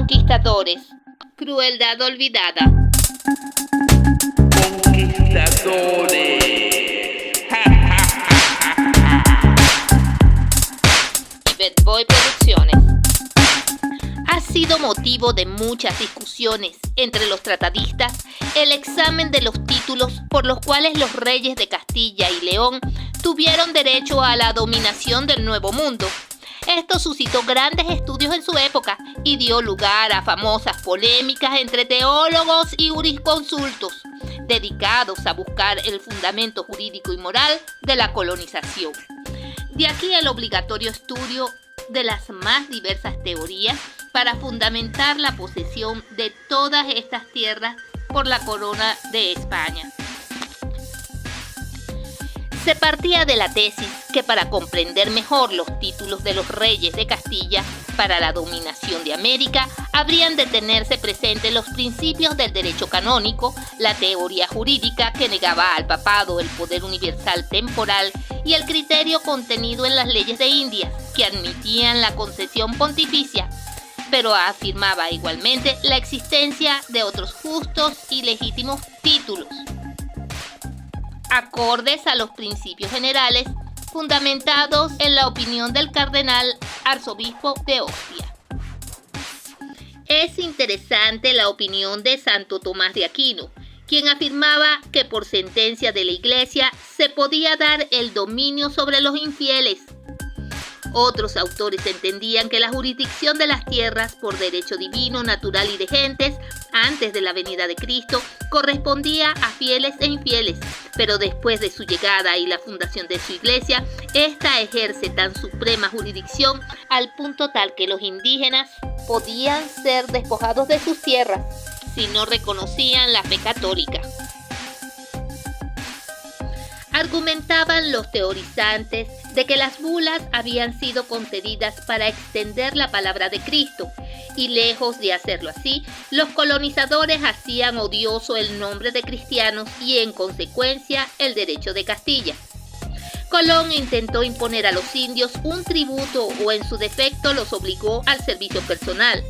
Conquistadores. Crueldad olvidada. Conquistadores. Bad Boy Producciones. Ha sido motivo de muchas discusiones entre los tratadistas el examen de los títulos por los cuales los reyes de Castilla y León tuvieron derecho a la dominación del Nuevo Mundo. Esto suscitó grandes estudios en su época y dio lugar a famosas polémicas entre teólogos y jurisconsultos, dedicados a buscar el fundamento jurídico y moral de la colonización. De aquí el obligatorio estudio de las más diversas teorías para fundamentar la posesión de todas estas tierras por la corona de España. Se partía de la tesis que para comprender mejor los títulos de los reyes de Castilla para la dominación de América, habrían de tenerse presentes los principios del derecho canónico, la teoría jurídica que negaba al papado el poder universal temporal y el criterio contenido en las leyes de Indias, que admitían la concesión pontificia, pero afirmaba igualmente la existencia de otros justos y legítimos títulos, acordes a los principios generales fundamentados en la opinión del cardenal arzobispo de Ostia. Es interesante la opinión de Santo Tomás de Aquino, quien afirmaba que por sentencia de la Iglesia se podía dar el dominio sobre los infieles. Otros autores entendían que la jurisdicción de las tierras por derecho divino, natural y de gentes, antes de la venida de Cristo, correspondía a fieles e infieles, pero después de su llegada y la fundación de su iglesia, ésta ejerce tan suprema jurisdicción al punto tal que los indígenas podían ser despojados de sus tierras si no reconocían la fe católica. Argumentaban los teorizantes de que las bulas habían sido concedidas para extender la palabra de Cristo, y lejos de hacerlo así, los colonizadores hacían odioso el nombre de cristianos y en consecuencia el derecho de Castilla. Colón intentó imponer a los indios un tributo o en su defecto los obligó al servicio personal,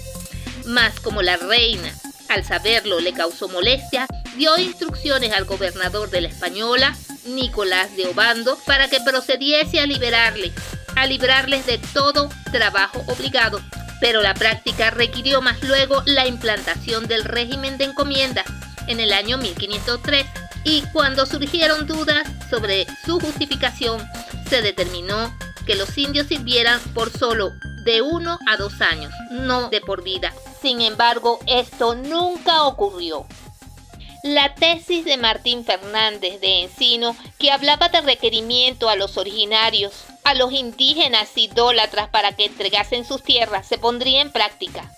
mas como la reina, al saberlo, le causó molestia, dio instrucciones al gobernador de la Española, Nicolás de Obando, para que procediese a librarles de todo trabajo obligado. Pero la práctica requirió más luego la implantación del régimen de encomiendas en el año 1503, y cuando surgieron dudas sobre su justificación, se determinó que los indios sirvieran por solo de 1 a 2 años, no de por vida. Sin embargo, esto nunca ocurrió. La tesis de Martín Fernández de Encino, que hablaba de requerimiento a los originarios, a los indígenas idólatras para que entregasen sus tierras, se pondría en práctica,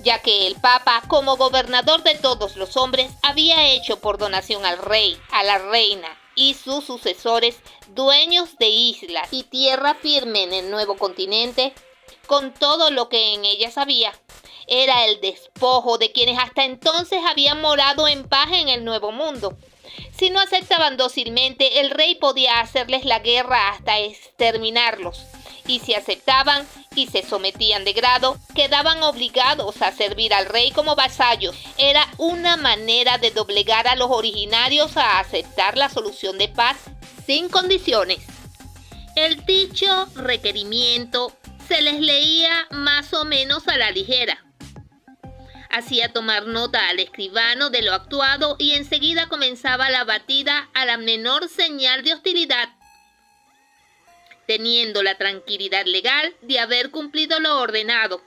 ya que el Papa, como gobernador de todos los hombres, había hecho por donación al rey, a la reina y sus sucesores dueños de islas y tierra firme en el nuevo continente, con todo lo que en ellas había. Era el despojo de quienes hasta entonces habían morado en paz en el Nuevo Mundo. Si no aceptaban dócilmente, el rey podía hacerles la guerra hasta exterminarlos. Y si aceptaban y se sometían de grado, quedaban obligados a servir al rey como vasallos. Era una manera de doblegar a los originarios a aceptar la solución de paz sin condiciones. El dicho requerimiento se les leía más o menos a la ligera. Hacía tomar nota al escribano de lo actuado y enseguida comenzaba la batida a la menor señal de hostilidad, teniendo la tranquilidad legal de haber cumplido lo ordenado.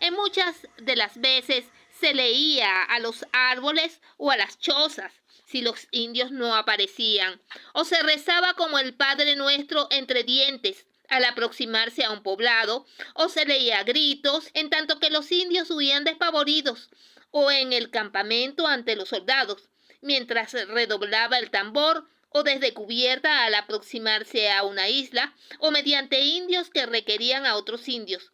En muchas de las veces se leía a los árboles o a las chozas si los indios no aparecían, o se rezaba como el Padre Nuestro entre dientes al aproximarse a un poblado, o se leía a gritos en tanto que los indios huían despavoridos, o en el campamento ante los soldados, mientras redoblaba el tambor, o desde cubierta al aproximarse a una isla, o mediante indios que requerían a otros indios.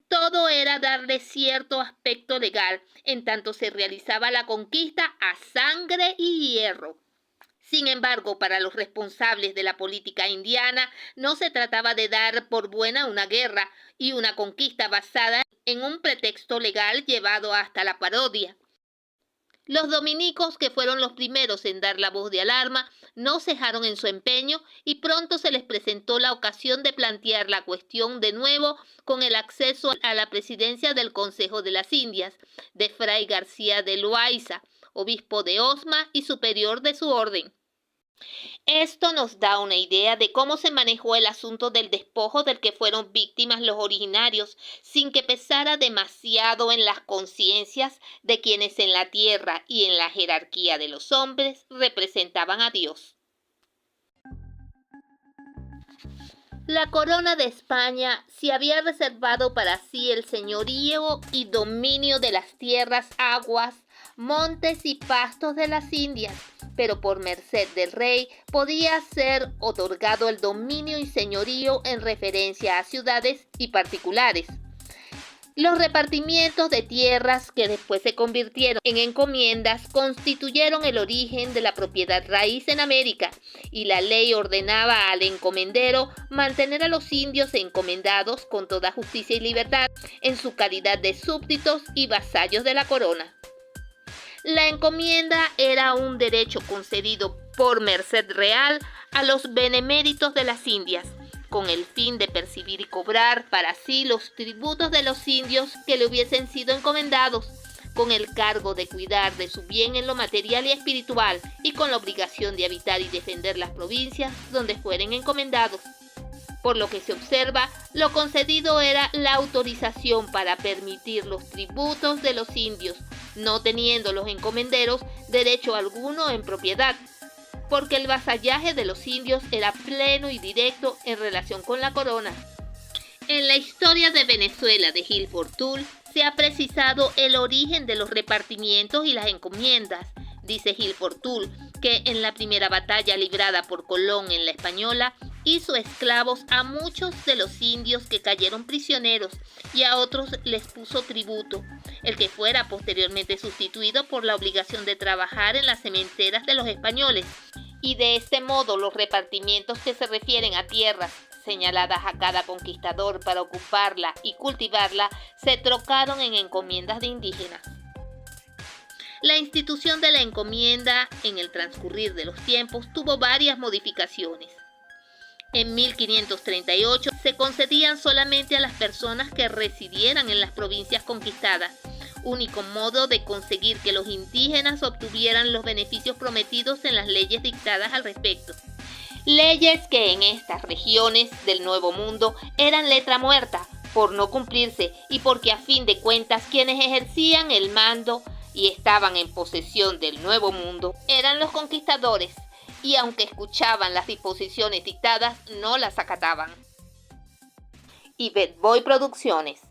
Todo era darle cierto aspecto legal, en tanto se realizaba la conquista a sangre y hierro. Sin embargo, para los responsables de la política indiana, no se trataba de dar por buena una guerra y una conquista basada en un pretexto legal llevado hasta la parodia. Los dominicos, que fueron los primeros en dar la voz de alarma, no cejaron en su empeño y pronto se les presentó la ocasión de plantear la cuestión de nuevo con el acceso a la presidencia del Consejo de las Indias, de Fray García de Loaiza, obispo de Osma y superior de su orden. Esto nos da una idea de cómo se manejó el asunto del despojo del que fueron víctimas los originarios, sin que pesara demasiado en las conciencias de quienes en la tierra y en la jerarquía de los hombres representaban a Dios. La corona de España se había reservado para sí el señorío y dominio de las tierras, aguas, montes y pastos de las Indias, pero por merced del rey podía ser otorgado el dominio y señorío en referencia a ciudades y particulares. Los repartimientos de tierras, que después se convirtieron en encomiendas, constituyeron el origen de la propiedad raíz en América, y la ley ordenaba al encomendero mantener a los indios encomendados con toda justicia y libertad, en su calidad de súbditos y vasallos de la corona. La encomienda era un derecho concedido por merced real a los beneméritos de las Indias, con el fin de percibir y cobrar para sí los tributos de los indios que le hubiesen sido encomendados, con el cargo de cuidar de su bien en lo material y espiritual, y con la obligación de habitar y defender las provincias donde fueren encomendados. Por lo que se observa, lo concedido era la autorización para permitir los tributos de los indios, no teniendo los encomenderos derecho alguno en propiedad, porque el vasallaje de los indios era pleno y directo en relación con la corona. En la historia de Venezuela de Gil Fortul se ha precisado el origen de los repartimientos y las encomiendas. Dice Gil Fortul que en la primera batalla librada por Colón en la Española, hizo esclavos a muchos de los indios que cayeron prisioneros y a otros les puso tributo, el que fuera posteriormente sustituido por la obligación de trabajar en las sementeras de los españoles. Y de este modo los repartimientos que se refieren a tierras señaladas a cada conquistador para ocuparla y cultivarla se trocaron en encomiendas de indígenas. La institución de la encomienda en el transcurrir de los tiempos tuvo varias modificaciones. En 1538 se concedían solamente a las personas que residieran en las provincias conquistadas, único modo de conseguir que los indígenas obtuvieran los beneficios prometidos en las leyes dictadas al respecto. Leyes que en estas regiones del Nuevo Mundo eran letra muerta por no cumplirse y porque a fin de cuentas quienes ejercían el mando y estaban en posesión del Nuevo Mundo eran los conquistadores, y aunque escuchaban las disposiciones dictadas, no las acataban. Yvette Boy Producciones.